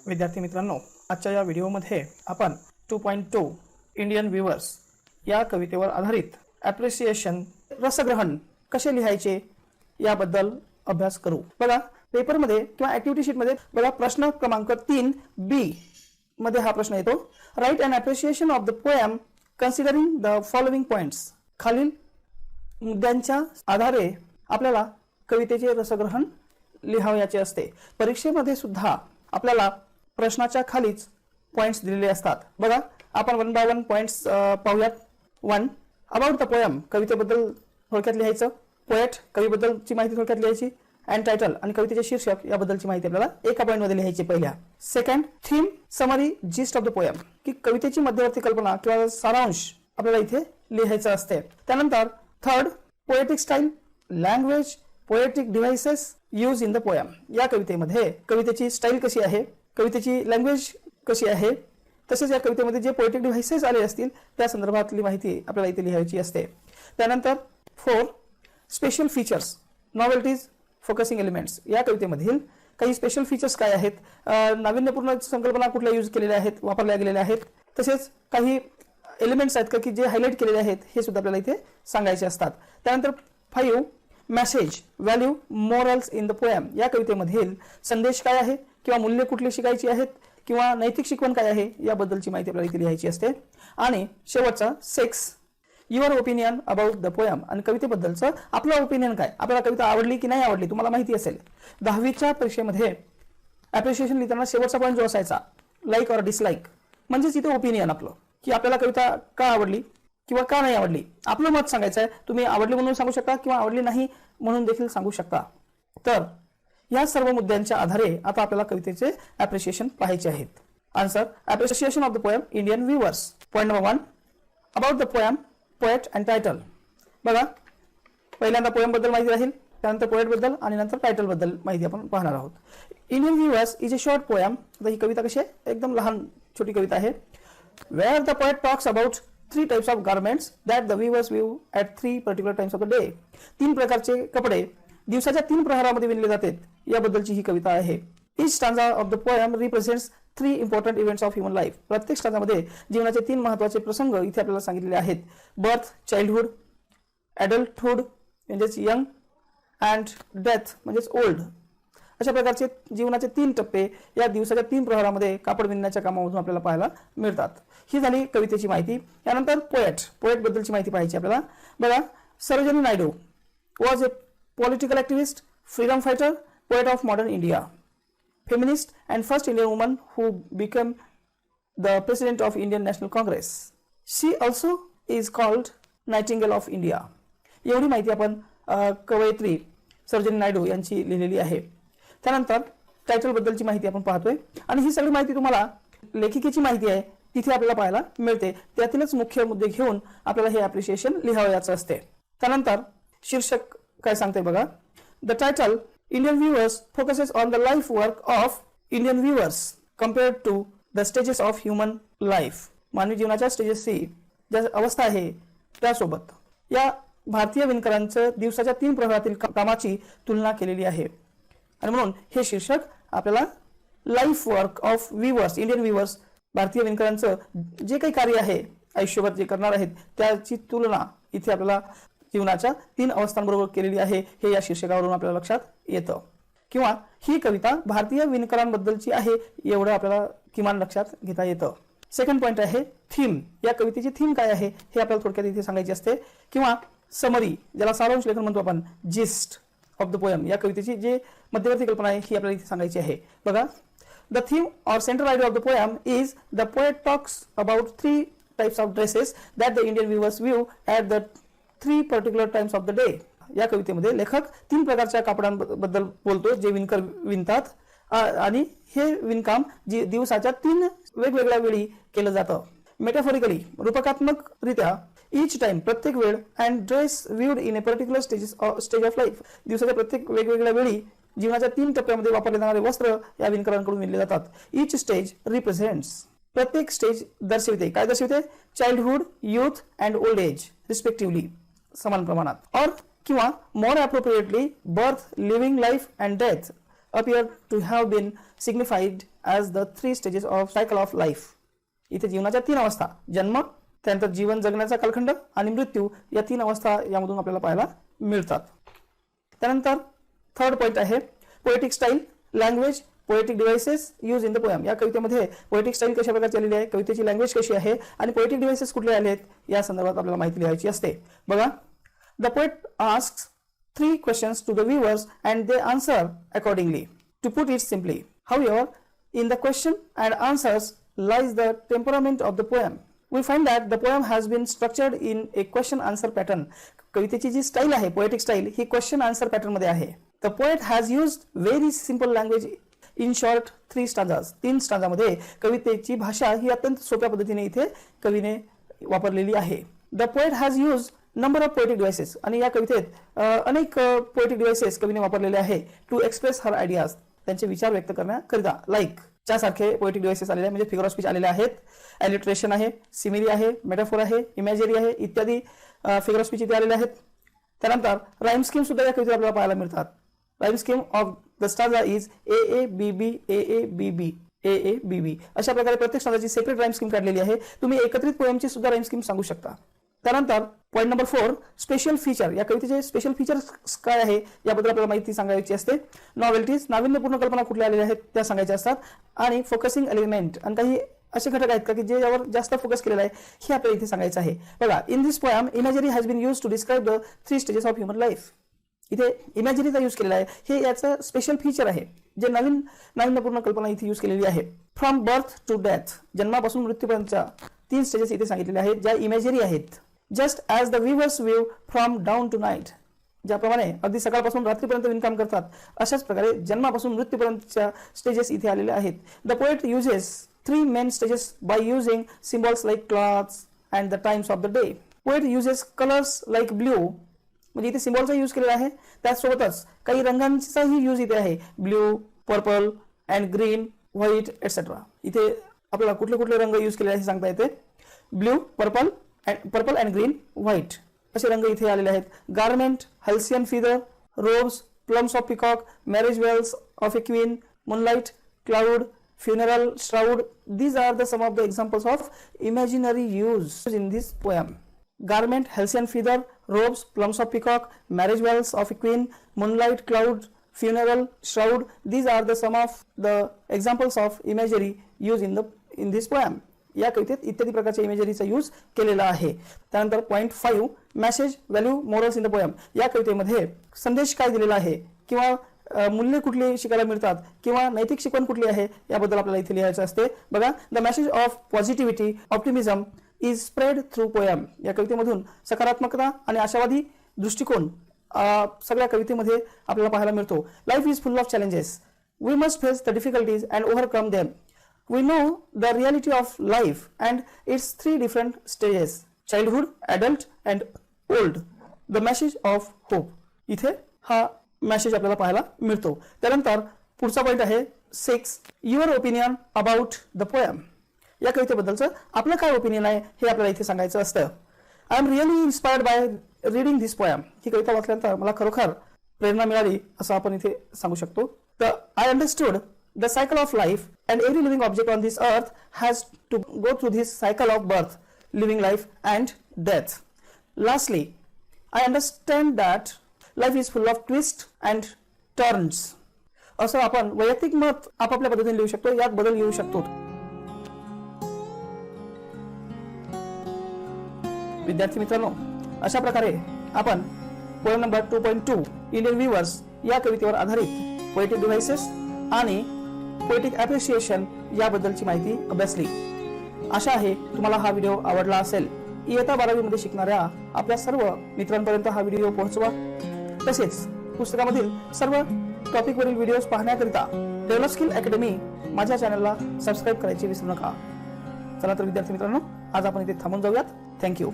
विद्यार्थी मित्रांनो, आजच्या या व्हिडिओमध्ये आपण 2.2 इंडियन व्ह्यूअर्स या कवितेवर आधारित ॲप्रिसिएशन रसग्रहण कसे लिहायचे याबद्दल अभ्यास करू। बघा, पेपरमध्ये किंवा ॲक्टिव्हिटी शीटमध्ये बघा प्रश्न क्रमांक 3B मध्ये हा प्रश्न येतो, write an appreciation of the poem considering the following points. खालील मुद्द्यांच्या आधारे आपल्याला कवितेचे रसग्रहण लिहावयाचे असते। परीक्षेमध्ये सुद्धा आपल्याला प्रश्नाच्या खालीच पॉइंट्स दिलेले असतात। बघा, आपण 1 बाय 1 पॉइंट्स पाहूयात। 1 अबाउट द पोएम, कवितेबद्दल थोडक्यात लिहायचं। पोएट, कवीबद्दलची माहिती थोडक्यात लिहायची। अँड टायटल आणि कवितेचे शीर्षक याबद्दलची माहिती आपल्याला एका पॉइंट मध्ये लिहायची पहिल्या। Second, theme, summary, gist of the poem, की कवितेची मध्यवर्ती कल्पना किंवा सारांश आपल्याला इथे लिहायचं असते। त्यानंतर third, poetic style, language, poetic devices use in the poem, या कवितेमध्ये कवितेची स्टाईल कशी आहे, कवितेची लँग्वेज कशी आहे, तसेच या कवितेमध्ये जे पोएटिक डिव्हाइसेस आले असतील त्या संदर्भातली माहिती आपल्याला इथे लिहायची असते। त्यानंतर 4 स्पेशल फीचर्स, नॉवेल्टीज, फोकसिंग एलिमेंट्स, या कवितेमधील काही स्पेशल फीचर्स काय आहेत, नाविन्यपूर्ण संकल्पना कुठल्या यूज केलेल्या आहेत, वापरल्या गेलेल्या आहेत, तसेच काही एलिमेंट्स आहेत का की जे हायलाइट केलेले आहेत हे सुद्धा आपल्याला इथे सांगायचे असतात। त्यानंतर 5 message, value, morals in the poem, या कवितेमधील संदेश काय आहे किंवा मूल्य कुठली शिकायची आहेत किंवा नैतिक शिकवण काय आहे याबद्दलची माहिती आपल्याला इथे लिहायची असते। आणि शेवटचा 6 your opinion about the poem, आणि कवितेबद्दलचं आपलं ओपिनियन काय, आपल्याला कविता आवडली की नाही आवडली तुम्हाला माहिती असेल। 10वीच्या परीक्षेमध्ये ॲप्रिशिएशन लिहिताना शेवटचा पॉईंट जो असायचा लाईक और डिसलाईक, म्हणजेच इथे ओपिनियन आपलं की आपल्याला कविता का आवडली किंवा का नाही आवडली, आपलं मत सांगायचं आहे। तुम्ही आवडली म्हणून सांगू शकता किंवा आवडली नाही म्हणून देखील सांगू शकता। तर या सर्व मुद्द्यांच्या आधारे आता आपल्याला कवितेचे ॲप्रिशिएशन पाहायचे आहेत। Answer, appreciation of the poem Indian viewers. Point number 1 about the poem, poet and title. बघा, पहिल्यांदा पोएम बद्दल माहिती राहील, त्यानंतर पोएट बद्दल आणि नंतर टायटल बद्दल माहिती आपण पाहणार आहोत। Indian weavers is a short poem, ही कविता कशी आहे, एकदम लहान छोटी कविता आहे। Where the poet talks about 3 types of garments that the weavers weave at 3 particular times of the day, 3 प्रकारचे कपडे दिवसाच्या 3 प्रहरामध्ये विणले जातात याबद्दलची ही कविता आहे। Each stanza of the poem represents 3 important events of human life, प्रत्येक स्टांजामध्ये जीवनाचे 3 महत्त्वाचे प्रसंग इथे आपल्याला सांगितलेले आहेत। बर्थ, चाइल्डहुड, ॲडल्टहुड म्हणजेच यंग, अँड डेथ म्हणजेच ओल्ड, अशा प्रकारचे जीवनाचे 3 टप्पे या दिवसाच्या 3 प्रहरामध्ये कापड विणण्याच्या कामामधून आपल्याला पाहायला मिळतात। ही झाली कवितेची माहिती। यानंतर पोएट बद्दलची माहिती पाहायची आपल्याला। बघा, Sarojini Naidu was a political activist, freedom fighter, poet of modern India, feminist and first Indian woman who became the president of Indian National Congress. She also is called Nightingale of India. एवढी माहिती आपण कवयित्री सरोजिनी नायडू यांची लिहिलेली आहे। त्यानंतर टायटल बद्दलची माहिती आपण पाहतोय आणि ही सगळी माहिती तुम्हाला लेखिकेची माहिती आहे तिथे आपल्याला पाहायला मिळते। त्यातीलच मुख्य मुद्दे घेऊन आपल्याला हे ॲप्रिशिएशन लिहावयाचं असते। त्यानंतर शीर्षक काय सांगते बघा, the title Indian viewers focuses on the life work of Indian viewers compared to the stages of human life, मानवी जीवनाच्या स्टेजेसची ज्या अवस्था आहे त्यासोबत या भारतीय विणकरांचं दिवसाच्या 3 प्रहरातील कामाची तुलना केलेली आहे। आणि म्हणून हे शीर्षक आपल्याला life work of viewers, Indian viewers, भारतीय विणकरांचं जे काही कार्य आहे आयुष्यभर जे करणार आहेत त्याची तुलना इथे आपल्याला जीवनाच्या 3 अवस्थांबरोबर केलेली आहे हे या शीर्षकावरून आपल्याला लक्षात येतं। किंवा ही कविता भारतीय विणकरांबद्दलची आहे एवढं आपल्याला किमान लक्षात घेता येतं। सेकंड पॉइंट आहे थीम, या कवितेची थीम काय आहे हे आपल्याला थोडक्यात इथे सांगायची असते। किंवा समरी, ज्याला सारांश लेखन म्हणतो आपण, जिस्ट ऑफ द पोएम, या कवितेची जे मध्यवर्ती कल्पना आहे ही आपल्याला इथे सांगायची आहे। बघा, द थीम और central idea of the poem is the poet talks about 3 types of dresses that the Indian viewers weave at the 3 particular times of the day. या कवितेमध्ये लेखक 3 प्रकारच्या कापडांबद्दल बोलतो जे विणकर विणतात आणि हे विणकाम जे दिवसाच्या 3 वेगवेगळ्या वेळी केलं जातं। मेटाफॉरिकली, रूपकात्मकरित्या, ईच टाइम, प्रत्येक वेळ, and dress weaved in a particular stage of life, दिवसाच्या प्रत्येक वेगवेगळ्या वेळी जीवनाच्या 3 टप्प्यामध्ये वापरले जाणारे वस्त्र या विणकरांकडून विणले जातात। ईच स्टेज रिप्रेझेंट्स, प्रत्येक स्टेज दर्शविते, काय दर्शविते, childhood, youth and old age respectively, समान प्रमाणात। और किंवा more appropriately, birth, living life and death appear to have been signified as the 3 stages of cycle of life. इथे जीवनाच्या 3 अवस्था, जन्म, त्यानंतर जीवन जगण्याचा कालखंड आणि मृत्यू, या 3 अवस्था यामधून आपल्याला पाहायला मिळतात. त्यानंतर थर्ड पॉईंट आहे poetic style, language, poetic devices use in the poem. या कवितेमध्ये पोएटिक स्टाईल कशा प्रकारची आलेली आहे, कवितेची लँग्वेज कशी आहे आणि पोएटिक डिव्हाइसेस कुठले आले आहेत या संदर्भात आपल्याला माहिती लिहायची असते. बघा, the poet asks 3 questions to the viewers and they answer accordingly. To put it simply, however, in the question and answers lies the temperament of the poem. We find that the poem has been structured in a question answer pattern. कवितेची जी style आहे, poetic style, ही question answer pattern मध्ये आहे. The poet has used very simple language in short 3 stanzas. 3 स्टांजामध्ये कवितेची भाषा ही अत्यंत सोप्या पद्धतीने इथे कवीने वापरलेली आहे. The poet has used number of poetic devices, आणि या कवितेत अनेक पोएटिक डिव्हाइसेस कवीने वापरलेले आहे टू एक्सप्रेस हर आयडियाज, त्यांचे विचार व्यक्त करण्याकरिता. लाईक च्या सारखे पोएटिक डिव्हाइसेस आलेले आहे, म्हणजे फिगर ऑफ स्पीच आलेले आहेत, एलिट्रेशन आहे, सिमिली आहे, मेटाफोर आहे, इमॅजरी आहे, इत्यादी फिगर ऑफ स्पीच इथे आलेले आहेत. त्यानंतर राईम स्कीम सुद्धा या कवितेत आपल्याला पाहायला मिळतात. Rhyme scheme of the stanza is a a b b a a b b a a b b. अशा प्रकारे प्रत्येक स्टांजाची सेपरेट राईम स्कीम काढलेली आहे. तुम्ही एकत्रित पोएमची सुद्धा राईम स्कीम सांगू शकता. त्यानंतर पॉईंट नंबर 4, स्पेशल फीचर. या कवितेचे स्पेशल फीचर्स काय आहे याबद्दल आपल्याला माहिती सांगायची असते. नॉवेल्टीज, नाविन्यपूर्ण कल्पना कुठल्या आलेल्या आहेत त्या सांगायच्या असतात. आणि फोकसिंग एलिमेंट, आणि काही असे घटक आहेत का की जे यावर जास्त फोकस केलेला आहे हे आपल्याला इथे सांगायचं आहे. बघा, in this poem imagery has been use to describe the 3 stages of human life. इथे इमॅजरीचा यूज केलेला आहे, हे याचं स्पेशल फीचर आहे, जे नाविन्यपूर्ण कल्पना इथे यूज केलेली आहे. फ्रॉम बर्थ टू डेथ, जन्मापासून मृत्यूपर्यंतच्या 3 स्टेजेस इथे सांगितलेले आहेत ज्या इमॅजरी आहेत. Just as the viewers view from dawn to night, ज्याप्रमाणे अगदी सकाळपासून रात्रीपर्यंत विणकाम करतात अशाच प्रकारे जन्मापासून मृत्यूपर्यंतच्या स्टेजेस इथे आलेले आहेत. The poet uses 3 main stages by using symbols like clothes and the times of the day. Poet uses colours like blue, म्हणजे इथे सिम्बॉलचा यूज केलेला आहे, त्याचसोबतच काही रंगांचाही यूज इथे आहे, blue, purple and green, white etcetera. इथे आपल्याला कुठले कुठले रंग यूज केलेले आहे सांगता येते. Blue, purple and green, white असे रंग इथे आलेले आहेत. Garment, halcyon feather, robes, plumes of peacock, marriage veils of a queen, moonlight, cloud, funeral, shroud. These are the some of the examples of imaginary use in this poem. Garment, halcyon feather, robes, plumes of peacock, marriage bells of a queen, moonlight, cloud, funeral, shroud. These are the some of the examples of imagery used in this poem. या कवितेत इत्यादी प्रकारच्या इमेजरीचा use केलेला आहे. त्यानंतर point 5, message, value, morals in the poem. या कवितेमध्ये संदेश काय दिलेला आहे किंवा मूल्य कुठली शिकायला मिळतात किंवा नैतिक शिकवण कुठली आहे याबद्दल आपल्याला इथे लिहायचं असते. बघा, the message of positivity, optimism is spread through poem. या कवितेमधून सकारात्मकता आणि आशावादी दृष्टिकोन सगळ्या कवितेमध्ये आपल्याला पाहायला मिळतो. Life is full of challenges. We must face the difficulties and overcome them. We know the reality of life and its 3 different stages: childhood, adult and old. The message of hope. इथे हा message आपल्याला पाहायला मिळतो. त्यानंतर पुढचा point आहे 6, your opinion about the poem. या कवितेबद्दलचं आपलं काय ओपिनियन आहे हे आपल्याला इथे सांगायचं असतं. I am really inspired by reading this poem. ही कविता वाचल्यानंतर मला खरोखर प्रेरणा मिळाली असं आपण इथे सांगू शकतो. I understood the cycle of life and every living object on this earth has to go through this cycle of birth, living life and death. Lastly, I understand that life is full of twists and turns. असं आपण वैयक्तिक मत आपापल्या पद्धतीने लिहू शकतो, यात बदल येऊ शकतो. विद्यार्थी मित्रांनो, अशा प्रकारे आपण पोएम नंबर 2.2 इंडियन व्ह्यूअर्स या कवितेवर आधारित पोएटिक डिव्हाइसेस आणि पोएटिक ॲप्रिशिएशन याबद्दलची माहिती अभ्यासली. आशा आहे तुम्हाला हा व्हिडिओ आवडला असेल. इयत्ता 12वी मध्ये शिकणाऱ्या आपल्या सर्व मित्रांपर्यंत हा व्हिडिओ पोहोचवा. तसेच पुस्तकामधील सर्व टॉपिकवरील व्हिडिओज पाहण्याकरिता डेव्हलप स्किल अकॅडमी माझ्या चॅनलला सबस्क्राईब करायचे विसरू नका. चला तर विद्यार्थी मित्रांनो, आज आपण इथे थांबून जाऊयात. थँक्यू.